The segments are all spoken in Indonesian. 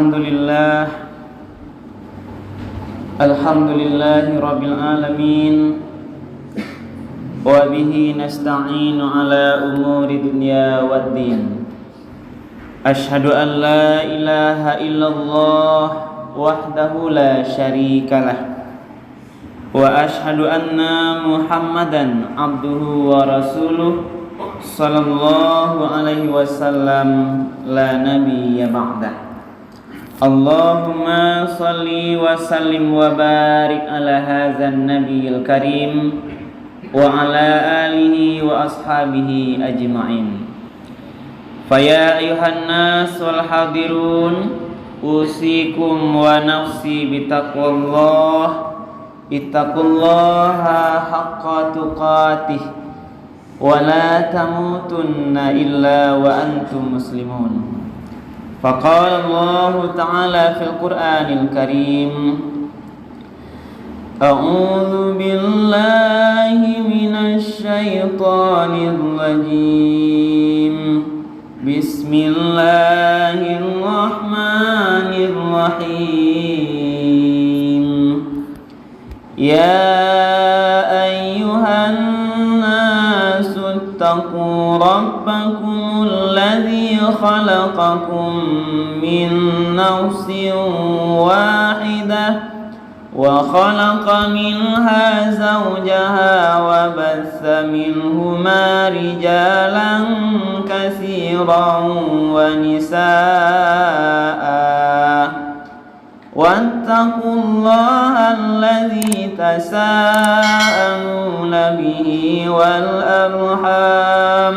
Alhamdulillah Alhamdulillahi Rabbil Alamin wa bihi nasta'inu ala umuri dunya waddin. Ashhadu an la ilaha illallah wahdahu la syarikalah wa ashhadu anna Muhammadan abduhu wa rasuluh sallallahu alaihi wasallam la nabiyya ba'dah. Allahumma salli wa sallim wa barik ala hadzal nabiyil karim wa ala alihi wa ashabihi ajma'in. Faya ayuhan nas wal hadirun usikum wa nafsi bitaqwallah ittaqullaha haqqa tuqatih wa la tamutunna illa wa antum muslimun. Faqala Allah Ta'ala fil Qur'anil Karim, A'udzu billahi minasy syaithanir rajim. Bismillahirrahmanirrahim. Ya ayyuhan nasu ittaqu rabbakumul ladzi khalaqakum min nafsin wahidah wa khalaqa minha zawjaha wa batha minhuma rijalan katsiran wa nisaa wattaqullaha alladzi tasaaluna bihi wal arham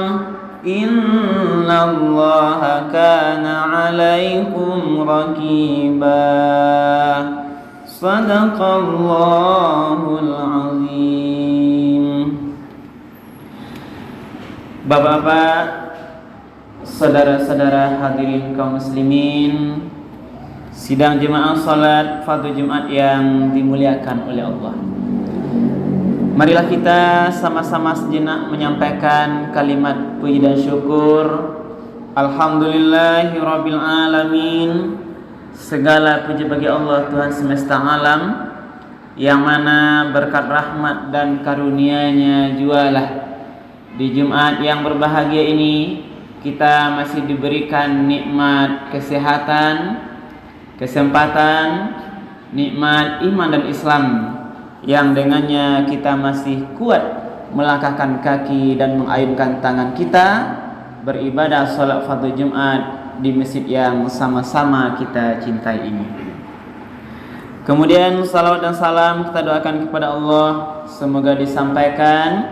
innallaha kana 'alaikum raqiba. Sadaqallahul azim. Bapak-bapak, saudara-saudara hadirin kaum muslimin, sidang jemaah salat fardu Jumat yang dimuliakan oleh Allah. Marilah kita sama-sama sejenak menyampaikan kalimat puji dan syukur. Alhamdulillahi Rabbil Alamin. Segala puji bagi Allah Tuhan semesta alam, yang mana berkat rahmat dan karunia-Nya jualah di Jumat yang berbahagia ini kita masih diberikan nikmat kesehatan, kesempatan, nikmat iman dan Islam, yang dengannya kita masih kuat melangkahkan kaki dan mengayunkan tangan kita beribadah salat fardu Jumat di masjid yang sama-sama kita cintai ini. Kemudian salawat dan salam kita doakan kepada Allah, semoga disampaikan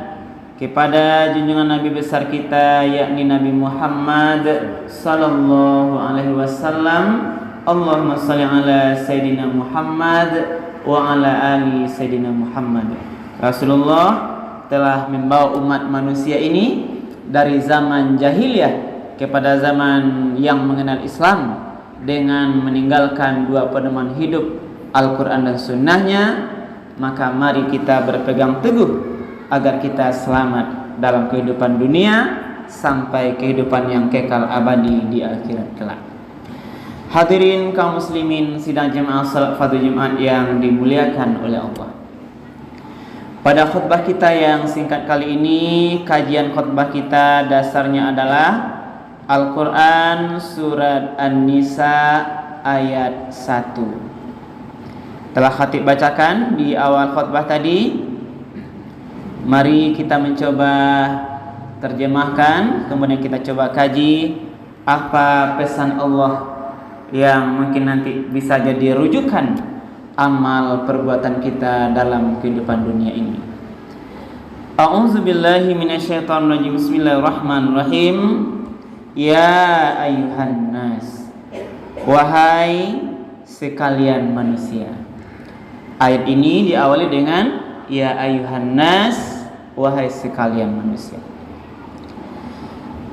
kepada junjungan Nabi besar kita, yakni Nabi Muhammad sallallahu alaihi wasallam. Allahumma shalli ala Sayyidina Muhammad wa ala ali Sayyidina Muhammad. Rasulullah telah membawa umat manusia ini dari zaman jahiliyah kepada zaman yang mengenal Islam dengan meninggalkan dua pedoman hidup, Al-Quran dan Sunnahnya. Maka mari kita berpegang teguh agar kita selamat dalam kehidupan dunia sampai kehidupan yang kekal abadi di akhirat kelak. Hadirin kaum muslimin sidang jemaah salat fardu Jumat yang dimuliakan oleh Allah. Pada khutbah kita yang singkat kali ini, kajian khutbah kita dasarnya adalah Al-Quran Surat An-Nisa ayat 1. Telah khatib bacakan di awal khutbah tadi. Mari kita mencoba terjemahkan, kemudian kita coba kaji apa pesan Allah yang mungkin nanti bisa jadi rujukan amal perbuatan kita dalam kehidupan dunia ini. A'udzubillahi minasyaitonirrajim. Bismillahirrahmanirrahim. Ya ayuhan nas, wahai sekalian manusia. Ayat ini diawali dengan ya ayuhan nas, wahai sekalian manusia.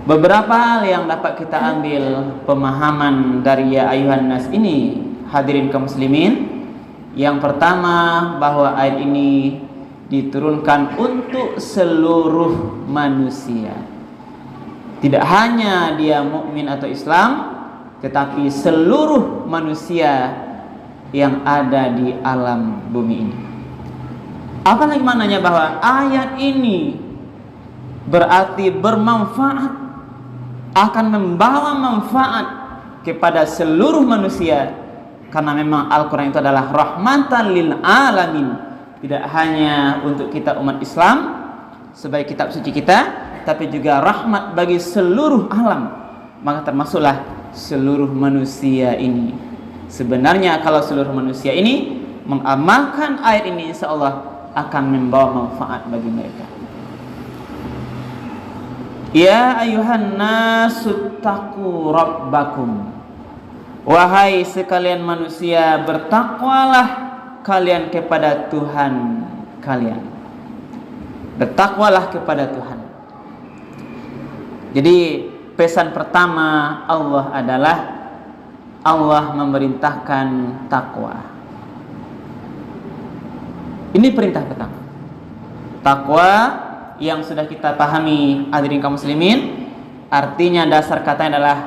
Beberapa hal yang dapat kita ambil pemahaman dari ya ayuhan nas ini, hadirin kaum muslimin. Yang pertama, bahwa ayat ini diturunkan untuk seluruh manusia. Tidak hanya dia mukmin atau Islam, tetapi seluruh manusia yang ada di alam bumi ini. Apalagi maknanya bahwa ayat ini berarti bermanfaat, akan membawa manfaat kepada seluruh manusia, karena memang Al-Quran itu adalah rahmatan lil alamin, tidak hanya untuk kita umat Islam sebagai kitab suci kita, tapi juga rahmat bagi seluruh alam, maka termasuklah seluruh manusia ini. Sebenarnya kalau seluruh manusia ini mengamalkan ayat ini, insya Allah akan membawa manfaat bagi mereka. Ya ayuhan nasu taqu rabbakum, wahai sekalian manusia, bertakwalah kalian kepada Tuhan kalian. Bertakwalah kepada Tuhan. Jadi pesan pertama Allah adalah Allah memerintahkan takwa. Ini perintah pertama. Takwa yang sudah kita pahami, hadirin kaum muslimin, artinya dasar katanya adalah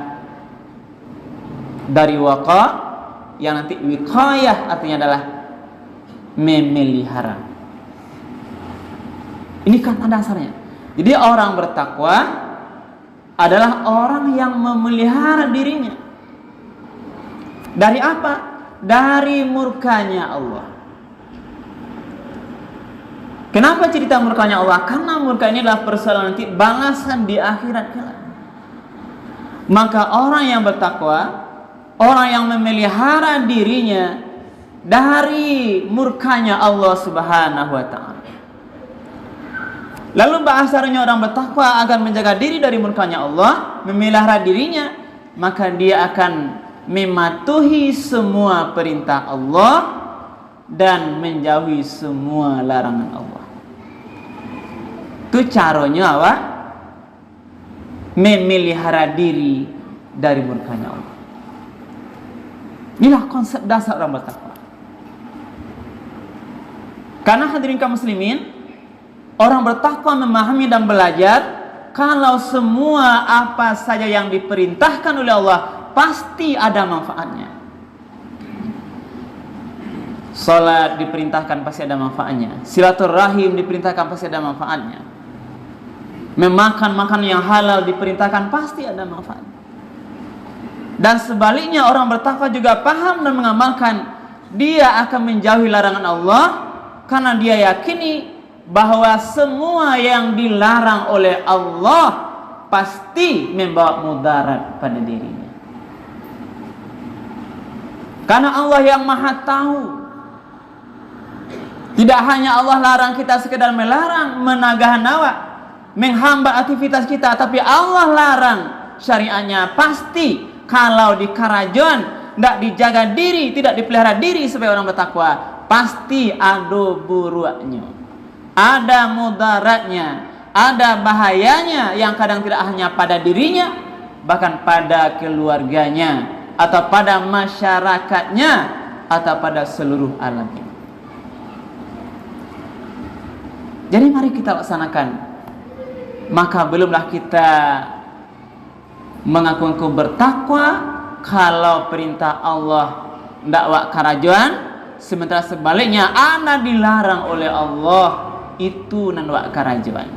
dari waqa, yang nanti wiqayah artinya adalah memelihara. Ini kata dasarnya. Jadi orang bertakwa adalah orang yang memelihara dirinya. Dari apa? Dari murkanya Allah. Kenapa cerita murkanya Allah? Karena murka ini adalah persoalan nanti balasan di akhirat kelak. Maka orang yang bertakwa, orang yang memelihara dirinya dari murkanya Allah Subhanahu wa ta'ala. Lalu bahasanya orang bertakwa akan menjaga diri dari murkanya Allah, memelihara dirinya, maka dia akan mematuhi semua perintah Allah dan menjauhi semua larangan Allah. Itu caranya apa? Memelihara diri dari murkanya Allah. Inilah konsep dasar orang bertakwa. Karena hadirin kaum muslimin, orang bertakwa memahami dan belajar kalau semua apa saja yang diperintahkan oleh Allah pasti ada manfaatnya. Salat diperintahkan pasti ada manfaatnya. Silaturahim diperintahkan pasti ada manfaatnya. Memakan makanan yang halal diperintahkan pasti ada manfaatnya. Dan sebaliknya orang bertakwa juga paham dan mengamalkan, dia akan menjauhi larangan Allah karena dia yakini bahwa semua yang dilarang oleh Allah pasti membawa mudarat pada dirinya. Karena Allah yang Maha Tahu. Tidak hanya Allah larang kita sekedar melarang, menagah hawa, menghambat aktivitas kita, tapi Allah larang syariatnya pasti kalau di karajon tidak dijaga diri, tidak dipelihara diri sebagai orang bertakwa, pasti ada buruknya, ada mudaratnya, ada bahayanya yang kadang tidak hanya pada dirinya, bahkan pada keluarganya, atau pada masyarakatnya, atau pada seluruh alam ini. Jadi mari kita laksanakan. Maka belumlah kita mengaku bertakwa kalau perintah Allah tidak wak karajuan, sementara sebaliknya ana dilarang oleh Allah itu nan wak karajuan.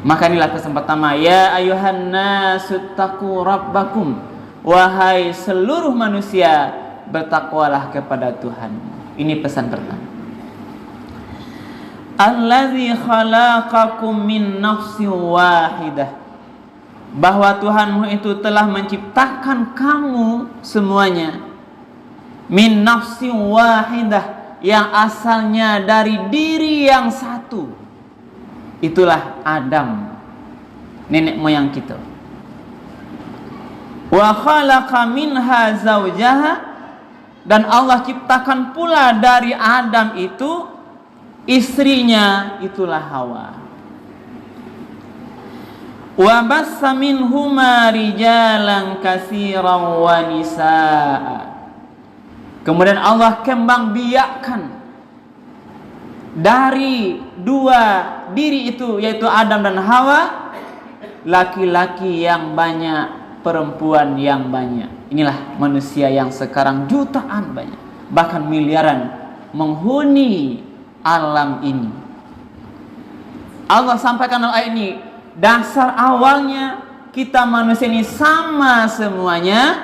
Maka inilah pesan pertama, ya ayuhan nasu taqu rabbakum, wahai seluruh manusia, bertakwalah kepada Tuhan. Ini pesan pertama. Allazi khalaqakum min nafsin wahidah, bahwa Tuhanmu itu telah menciptakan kamu semuanya min nafsin wahidah, yang asalnya dari diri yang satu. Itulah Adam, nenek moyang kita. Wa khalaqa minha zawjaha, dan Allah ciptakan pula dari Adam itu istrinya, itulah Hawa. Wa bassa minhuma rijalan katsiran wa nisaa, kemudian Allah kembang biakkan dari dua diri itu, yaitu Adam dan Hawa, laki-laki yang banyak perempuan yang banyak. Inilah manusia yang sekarang jutaan banyak, bahkan miliaran menghuni alam ini. Allah sampaikan dalam ayat ini, dasar awalnya kita manusia ini sama semuanya,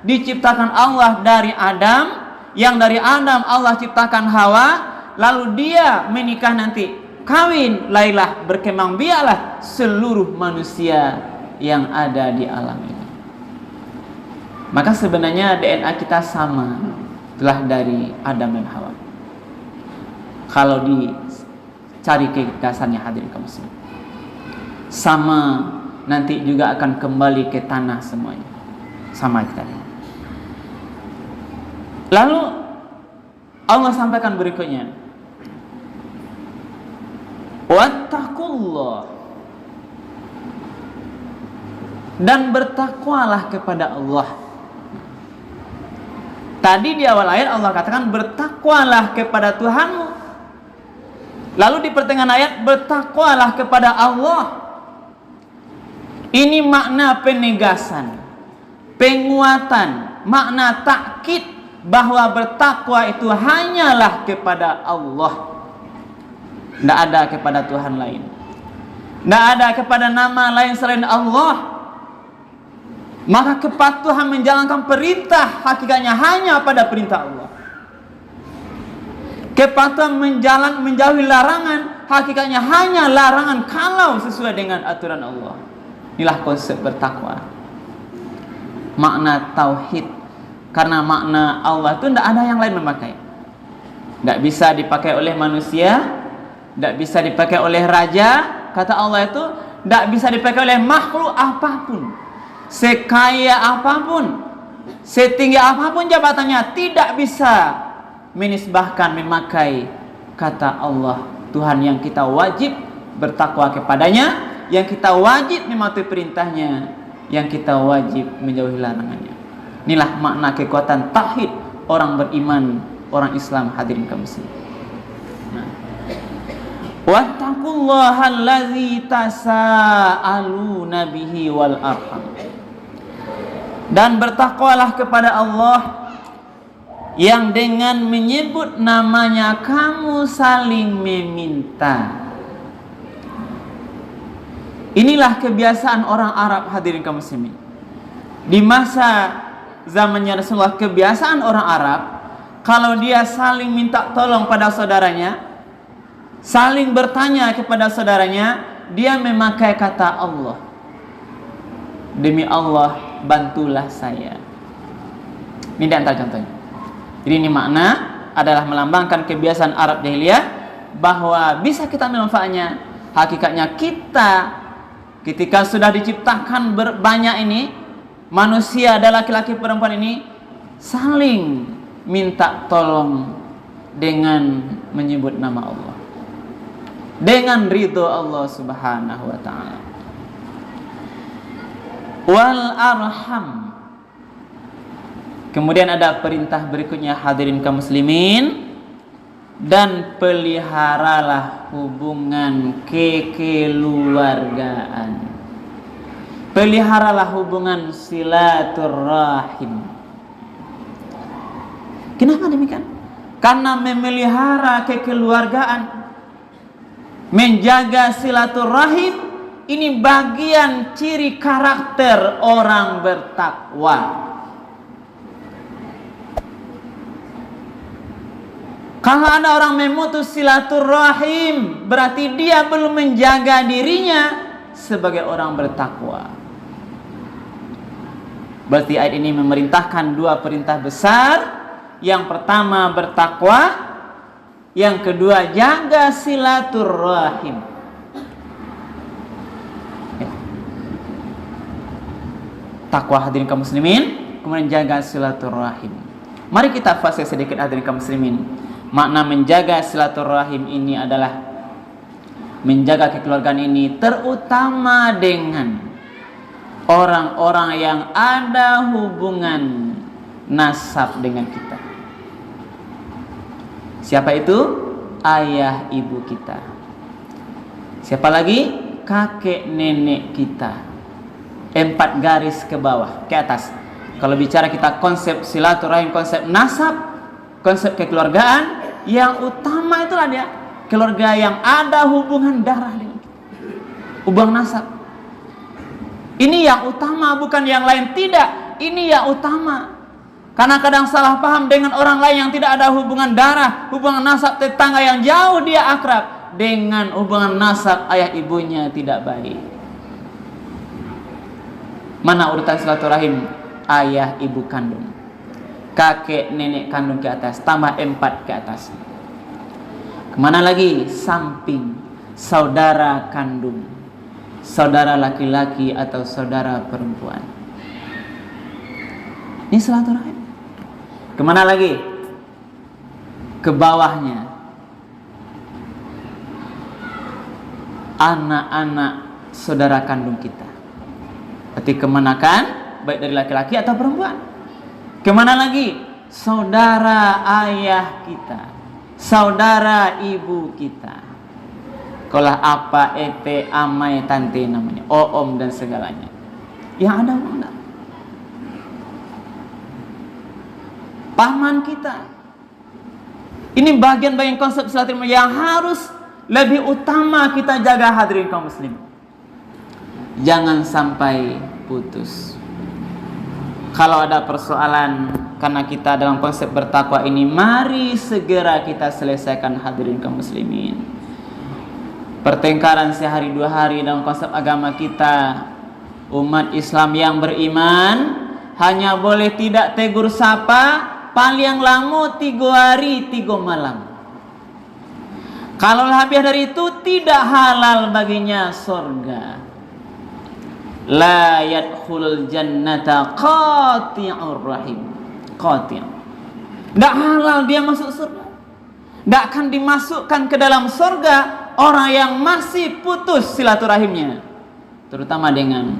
diciptakan Allah dari Adam, yang dari Adam Allah ciptakan Hawa, lalu dia menikah nanti, kawin, lailah, berkembang biaklah seluruh manusia yang ada di alam ini. Maka sebenarnya DNA kita sama, telah dari Adam dan Hawa. Kalau dicari ke dasarnya, hadirin kaum muslimin, sama nanti juga akan kembali ke tanah semuanya, sama kita. Lalu Allah sampaikan berikutnya, wattaqullah, dan bertakwalah kepada Allah. Tadi di awal ayat Allah katakan bertakwalah kepada Tuhanmu. Lalu di pertengahan ayat bertakwalah kepada Allah. Ini makna penegasan, penguatan, makna takkid bahwa bertakwa itu hanyalah kepada Allah. Tidak ada kepada Tuhan lain. Tidak ada kepada nama lain selain Allah. Maka kepatuhan menjalankan perintah hakikatnya hanya pada perintah Allah. Kepatuhan menjauhi larangan hakikatnya hanya larangan kalau sesuai dengan aturan Allah. Inilah konsep bertakwa. Makna tauhid. Karena makna Allah itu tidak ada yang lain memakai. Tidak bisa dipakai oleh manusia, tidak bisa dipakai oleh raja. Kata Allah itu tidak bisa dipakai oleh makhluk apapun, sekaya apapun, setinggi apapun jabatannya, tidak bisa menisbahkan, memakai kata Allah, Tuhan yang kita wajib bertakwa kepadanya, yang kita wajib mematuhi perintahnya, yang kita wajib menjauhi larangannya. Inilah makna kekuatan tauhid orang beriman, orang Islam, hadirin kaum muslimin. Wattaqullaha allazi tasaaluna bihi wal arham. Dan bertakwalah kepada Allah yang dengan menyebut namanya kamu saling meminta. Inilah kebiasaan orang Arab, hadirin kaum muslimin. Di masa zamannya Rasulullah, kebiasaan orang Arab kalau dia saling minta tolong pada saudaranya, saling bertanya kepada saudaranya, dia memakai kata Allah. Demi Allah, bantulah saya. Ini di antara contohnya. Jadi ini makna adalah melambangkan kebiasaan Arab jahiliyah, bahwa bisa kita manfaatnya. Hakikatnya kita ketika sudah diciptakan banyak ini, manusia ada laki-laki perempuan ini, saling minta tolong dengan menyebut nama Allah, dengan ridho Allah subhanahu wa ta'ala. Wal arham. Kemudian ada perintah berikutnya, hadirin kaum muslimin, dan peliharalah hubungan kekeluargaan. Peliharalah hubungan silaturrahim. Kenapa demikian? Karena memelihara kekeluargaan, menjaga silaturrahim, ini bagian ciri karakter orang bertakwa. Kalau ada orang memutus silaturrahim, berarti dia belum menjaga dirinya sebagai orang bertakwa. Berarti ayat ini memerintahkan dua perintah besar. Yang pertama bertakwa, yang kedua jaga silaturrahim. Takwa, hadirin kaum muslimin, kemudian jaga silaturrahim. Mari kita fase sedikit, hadirin kaum muslimin. Makna menjaga silaturrahim ini adalah menjaga kekeluargaan ini terutama dengan orang-orang yang ada hubungan nasab dengan kita. Siapa itu? Ayah ibu kita. Siapa lagi? Kakek nenek kita. 4 garis ke bawah, ke atas. Kalau bicara kita konsep silaturahim, konsep nasab, konsep kekeluargaan, yang utama itulah dia keluarga yang ada hubungan darah dengan kita, hubungan nasab. Ini yang utama, bukan yang lain. Tidak, ini yang utama. Karena kadang salah paham dengan orang lain yang tidak ada hubungan darah, hubungan nasab tetangga yang jauh dia akrab, dengan hubungan nasab ayah ibunya tidak baik. Mana urutan silaturahim? Ayah ibu kandung, kakek nenek kandung ke atas, tambah 4 ke atas. Kemana lagi? Samping, saudara kandung, saudara laki-laki atau saudara perempuan. Ini silaturahim. Kemana lagi? Ke bawahnya, anak-anak saudara kandung kita. Berarti kemenakan, baik dari laki-laki atau perempuan. Kemana lagi? Saudara ayah kita, saudara ibu kita. Kalau apa, ete, amai, tante namanya, om dan segalanya. Yang ada mana? Paman kita. Ini bagian-bagian konsep silaturahim yang harus lebih utama kita jaga, hadirin kaum muslim. Jangan sampai putus. Kalau ada persoalan karena kita dalam konsep bertakwa ini, mari segera kita selesaikan, hadirin kaum muslimin. Pertengkaran sehari 2 hari dalam konsep agama kita, umat Islam yang beriman hanya boleh tidak tegur sapa, paling lama 3 hari 3 malam. Kalau lebih dari itu tidak halal baginya surga. La yadkhulul jannata qati'ur rahim. Qati'. Tidak halal dia masuk surga. Tidak akan dimasukkan ke dalam surga orang yang masih putus silaturahimnya, terutama dengan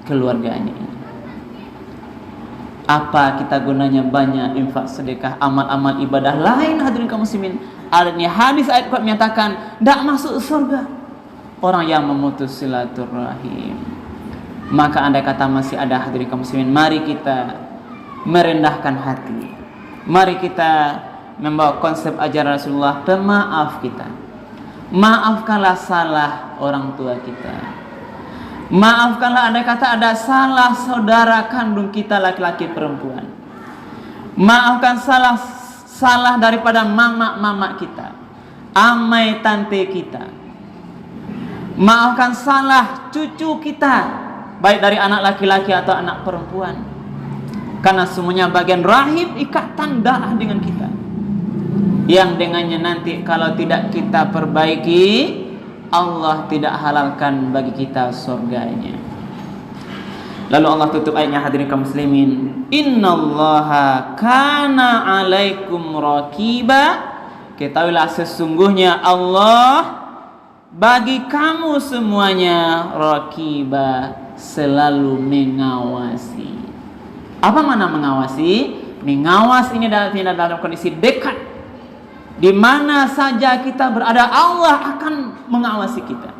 keluarganya. Apa kita gunanya banyak infak, sedekah, amal-amal ibadah lain, hadirin kaum muslimin? Adanya hadis ayat kuat menyatakan tidak masuk surga orang yang memutus silaturahim. Maka andai kata masih ada, hadirin kaum muslimin, mari kita merendahkan hati. Mari kita membawa konsep ajaran Rasulullah, pemaaf kita. Maafkanlah salah orang tua kita. Maafkanlah andai kata ada salah saudara kandung kita, laki-laki perempuan. Maafkan salah daripada mama kita, amai tante kita. Maafkan salah cucu kita, baik dari anak laki-laki atau anak perempuan. Karena semuanya bagian rahim, ikatan darah dengan kita, yang dengannya nanti kalau tidak kita perbaiki, Allah tidak halalkan bagi kita surganya. Lalu Allah tutup ayatnya, hadirin kaum muslimin, innallaha kana alaikum raqiba. Ketahuilah sesungguhnya Allah bagi kamu semuanya raqiba, selalu mengawasi. Apa makna mengawasi? Mengawas ini dalam kondisi dekat. Di mana saja kita berada, Allah akan mengawasi kita.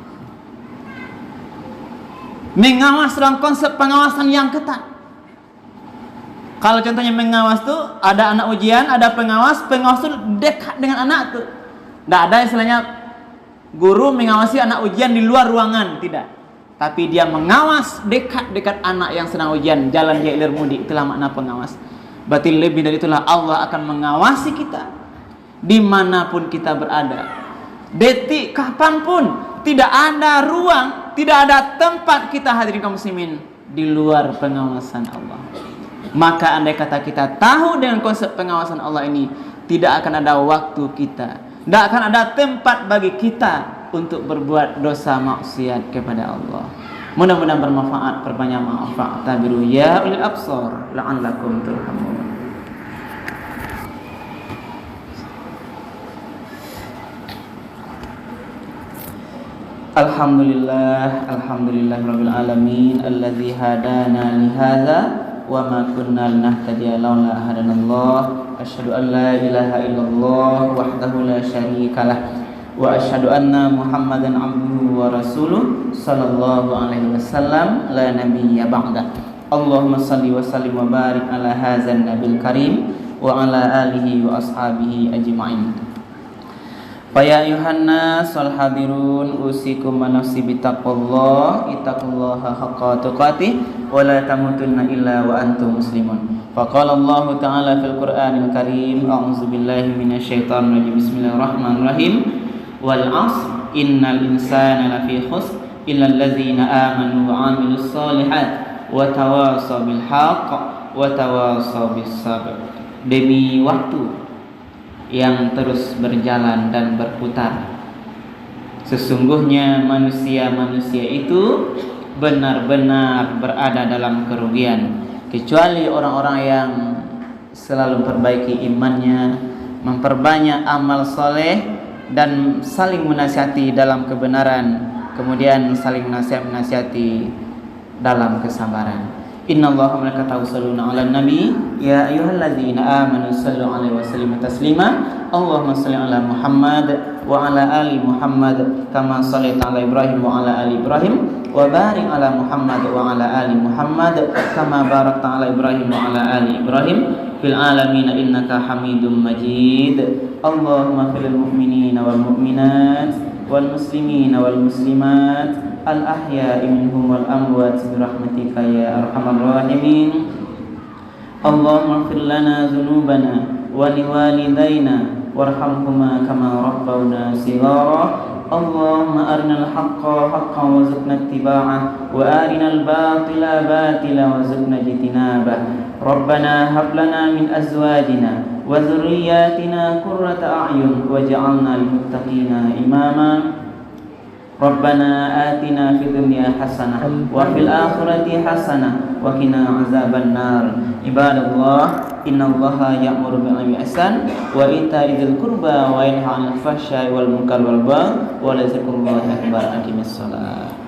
Mengawas dalam konsep pengawasan yang ketat. Kalau contohnya mengawas tuh ada anak ujian, ada pengawas tuh dekat dengan anak tuh. Tidak ada istilahnya guru mengawasi anak ujian di luar ruangan, tidak. Tapi dia mengawas dekat anak yang sedang ujian, jalan dia ilir mudi. Itulah makna pengawas. Berarti lebih dari itulah Allah akan mengawasi kita dimanapun kita berada. Detik kapanpun, tidak ada ruang, tidak ada tempat kita, hadirin kaum muslimin, di luar pengawasan Allah. Maka andai kata kita tahu dengan konsep pengawasan Allah ini, tidak akan ada waktu kita, tidak akan ada tempat bagi kita untuk berbuat dosa maksiat kepada Allah. Mudah-mudahan bermanfaat, perbanyak manfaat. Tabiru ya ulil absar la'allakum turhamun. Alhamdulillah rabbil alamin alladzi hadana li hadza wa ma kunna linahtadiya laula hadanallah. Asyhadu an la ilaha illallah wahdahu la syarikalah wa asyhadu anna Muhammadan abduhu wa rasuluh sallallahu alaihi wasallam la nabiyya ba'da. Allahumma salli wa sallim wa barik ala hadzal nabil karim wa ala alihi wa ashabihi ajma'in. Faya ayuhan nas wal hadirun usikum wa nafsi bittaqwallah ittaqullaha haqqa tuqatih wa la tamutunna illa wa antum muslimun. Faqala Allah ta'ala fil Qur'anil Karim a'udzu billahi minasyaitonir rajim bismillahirrahmanirrahim wal 'asr innal insana lafi khusr illal ladzina amanu wa 'amilus shalihat wa tawasaw bil haqq wa tawasaw bis sabr. Demi waktu yang terus berjalan dan berputar, sesungguhnya manusia-manusia itu benar-benar berada dalam kerugian, kecuali orang-orang yang selalu memperbaiki imannya, memperbanyak amal soleh, dan saling menasihati dalam kebenaran, kemudian saling menasihati dalam kesabaran. Innallaha wa malaikatahu yusholluna 'alan nabi ya ayyuhalladzina amanu shallu 'alaihi wa sallimu taslima. Allahumma shalli 'ala Muhammad wa 'ala ali Muhammad kama shallaita 'ala Ibrahim wa 'ala ali Ibrahim wa barik 'ala Muhammad wa 'ala ali Muhammad kama barakta 'ala Ibrahim wa 'ala ali Ibrahim fil alamin innaka Hamidum Majid. Allahumma fil mu'minina wal mu'minat wal muslimina wal muslimat al-ahya'i minhum wal amwat birahmatika ya arhamar rahimin. Allahumma ighfir lana dhunubana wa liwalidayna warhamhuma kama rabbawna shighara. Allahumma arinal haqqa haqqan warzuqna ittiba'ah wa arinal batila batila warzuqna ijtinabah. Rabbana hab lana min azwajina wa dhurriyyatina qurrata a'yun waj'alna lil muttaqina imama. Rabbana atina fid dunya hasanah wa fil akhirati hasanah wa qina azaban nar. Ibadallah, innallaha ya'muru bil 'adli wal ihsan wa ita'i dzil qurba wa yanha 'anil fahsya'i wal munkari wal baghi wa la dzikrullahi akbar. Aqimis shalah.